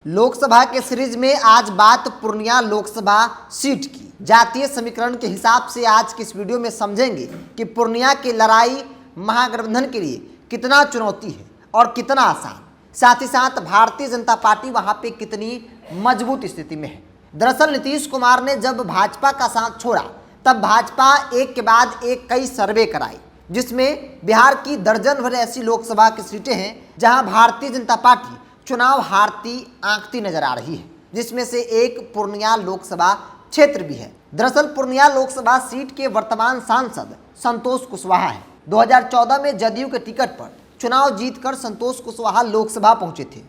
लोकसभा के सीरीज में आज बात पूर्णिया लोकसभा सीट की। जातीय समीकरण के हिसाब से आज की इस वीडियो में समझेंगे कि पूर्णिया की लड़ाई महागठबंधन के लिए कितना चुनौती है और कितना आसान, साथ ही साथ भारतीय जनता पार्टी वहां पे कितनी मजबूत स्थिति में है। दरअसल नीतीश कुमार ने जब भाजपा का साथ छोड़ा तब भाजपा एक के बाद एक कई सर्वे कराई, जिसमें बिहार की दर्जन भर ऐसी लोकसभा की सीटें हैं जहां भारतीय जनता पार्टी चुनाव हारती आंकती नजर आ रही है, जिसमें से एक पूर्णिया लोकसभा क्षेत्र भी है। दरअसल पूर्णिया लोकसभा सीट के वर्तमान सांसद संतोष कुशवाहा है। 2014 में जदयू के टिकट पर चुनाव जीतकर संतोष कुशवाहा लोकसभा पहुंचे थे।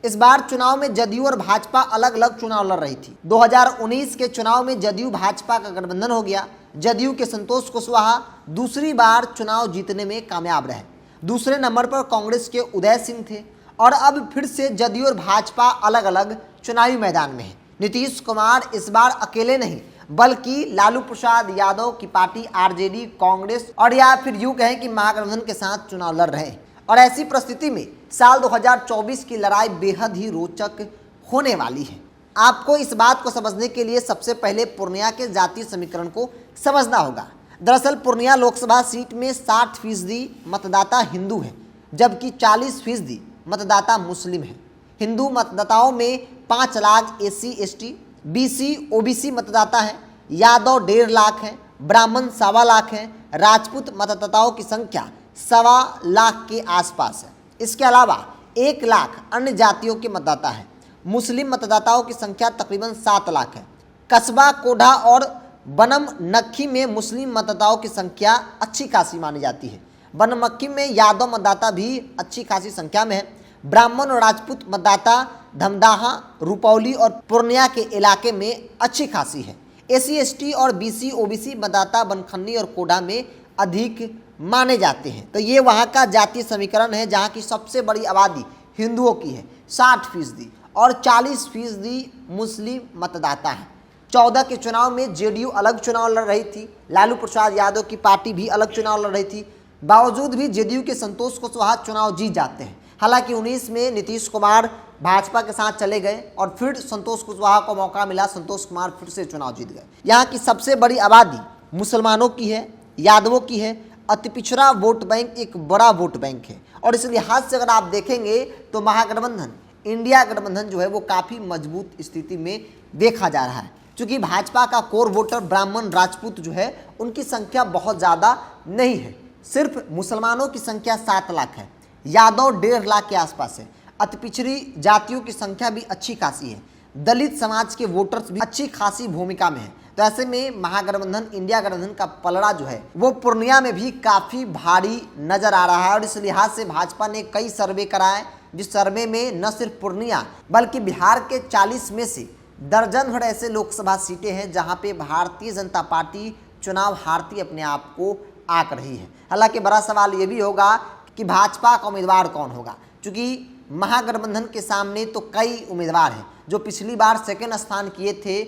इस बार चुनाव में जदयू और भाजपा अलग अलग चुनाव लड़ रही थी। 2019 के चुनाव में जदयू भाजपा का गठबंधन हो गया। जदयू के संतोष कुशवाहा दूसरी बार चुनाव जीतने में कामयाब रहे। दूसरे नंबर पर कांग्रेस के उदय सिंह थे और अब फिर से जदयू और भाजपा अलग अलग चुनावी मैदान में है। नीतीश कुमार इस बार अकेले नहीं बल्कि लालू प्रसाद यादव की पार्टी आरजेडी, कांग्रेस और या फिर यूं कहें कि महागठबंधन के साथ चुनाव लड़ रहे हैं। और ऐसी परिस्थिति में साल 2024 की लड़ाई बेहद ही रोचक होने वाली है। आपको इस बात को समझने के लिए सबसे पहले पूर्णिया के जातीय समीकरण को समझना होगा। दरअसल पूर्णिया लोकसभा सीट में 60% मतदाता हिंदू हैं, जबकि 40% मतदाता मुस्लिम हैं। हिंदू मतदाताओं में 5 lakh SC ST, BC OBC मतदाता हैं, यादव 1.5 लाख हैं, ब्राह्मण 1.25 लाख हैं, राजपूत मतदाताओं की संख्या 1.25 लाख के आसपास है। इसके अलावा 1 लाख अन्य जातियों के मतदाता हैं। मुस्लिम मतदाताओं की संख्या तकरीबन 7 लाख है। कस्बा, कोढ़ा और बनम नक्खी में मुस्लिम मतदाताओं की संख्या अच्छी खासी मानी जाती है। बनमक्खी में यादव मतदाता भी अच्छी खासी संख्या में है। ब्राह्मण और राजपूत मतदाता धमदाहा, रुपौली और पूर्णिया के इलाके में अच्छी खासी है। SC ST और BC OBC मतदाता बनखन्नी और कोढ़ा में अधिक माने जाते हैं। तो ये वहाँ का जातीय समीकरण है जहाँ की सबसे बड़ी आबादी हिंदुओं की है 60% और 40% मुस्लिम मतदाता है। 14 के चुनाव में जेडीयू अलग चुनाव लड़ रही थी, लालू प्रसाद यादव की पार्टी भी अलग चुनाव लड़ रही थी। बावजूद भी जेडीयू के संतोष कुशवाहा चुनाव जीत जाते हैं। हालांकि 19 में नीतीश कुमार भाजपा के साथ चले गए और फिर संतोष कुशवाहा को मौका मिला, संतोष कुमार फिर से चुनाव जीत गए। यहाँ की सबसे बड़ी आबादी मुसलमानों की है, यादवों की है। अति पिछड़ा वोट बैंक एक बड़ा वोट बैंक है और इस लिहाज से अगर आप देखेंगे तो महागठबंधन, इंडिया गठबंधन जो है वो काफ़ी मजबूत स्थिति में देखा जा रहा है। क्योंकि भाजपा का कोर वोटर ब्राह्मण, राजपूत जो है उनकी संख्या बहुत ज़्यादा नहीं है। सिर्फ मुसलमानों की संख्या 7 लाख है, यादव 1.5 लाख के आसपास है। अति पिछड़ी जातियों की संख्या भी अच्छी खासी है। दलित समाज के वोटर्स भी अच्छी खासी भूमिका में है। तो ऐसे में महागठबंधन, इंडिया गठबंधन का पलड़ा जो है वो पूर्णिया में भी काफ़ी भारी नजर आ रहा है। और इस लिहाज से भाजपा ने कई सर्वे कराए, जिस सर्वे में न सिर्फ पूर्णिया बल्कि बिहार के 40 में से दर्जन भर ऐसे लोकसभा सीटें हैं जहां पे भारतीय जनता पार्टी चुनाव हारती अपने आप को आंक रही है। हालांकि बड़ा सवाल ये भी होगा कि भाजपा का उम्मीदवार कौन होगा, क्योंकि महागठबंधन के सामने तो कई उम्मीदवार हैं। जो पिछली बार सेकेंड स्थान किए थे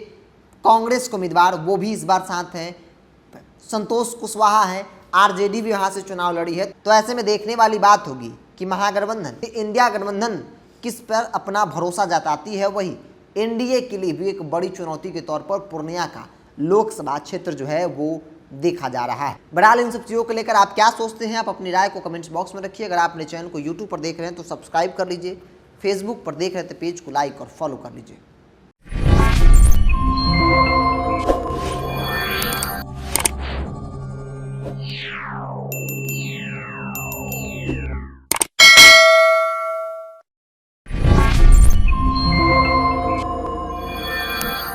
कांग्रेस के उम्मीदवार, वो भी इस बार साथ हैं। संतोष कुशवाहा है, आरजेडी भी वहाँ से चुनाव लड़ी है। तो ऐसे में देखने वाली बात होगी कि महागठबंधन, इंडिया गठबंधन किस पर अपना भरोसा जताती है। वही एनडीए के लिए भी एक बड़ी चुनौती के तौर पर पूर्णिया का लोकसभा क्षेत्र जो है वो देखा जा रहा है। बहरहाल इन सब चीज़ों को लेकर आप क्या सोचते हैं, आप अपनी राय को कमेंट्स बॉक्स में रखिए। अगर आप अपने चैनल को यूट्यूब पर देख रहे हैं तो सब्सक्राइब कर लीजिए, फेसबुक पर देख रहे हैं तो पेज को लाइक और फॉलो कर लीजिए।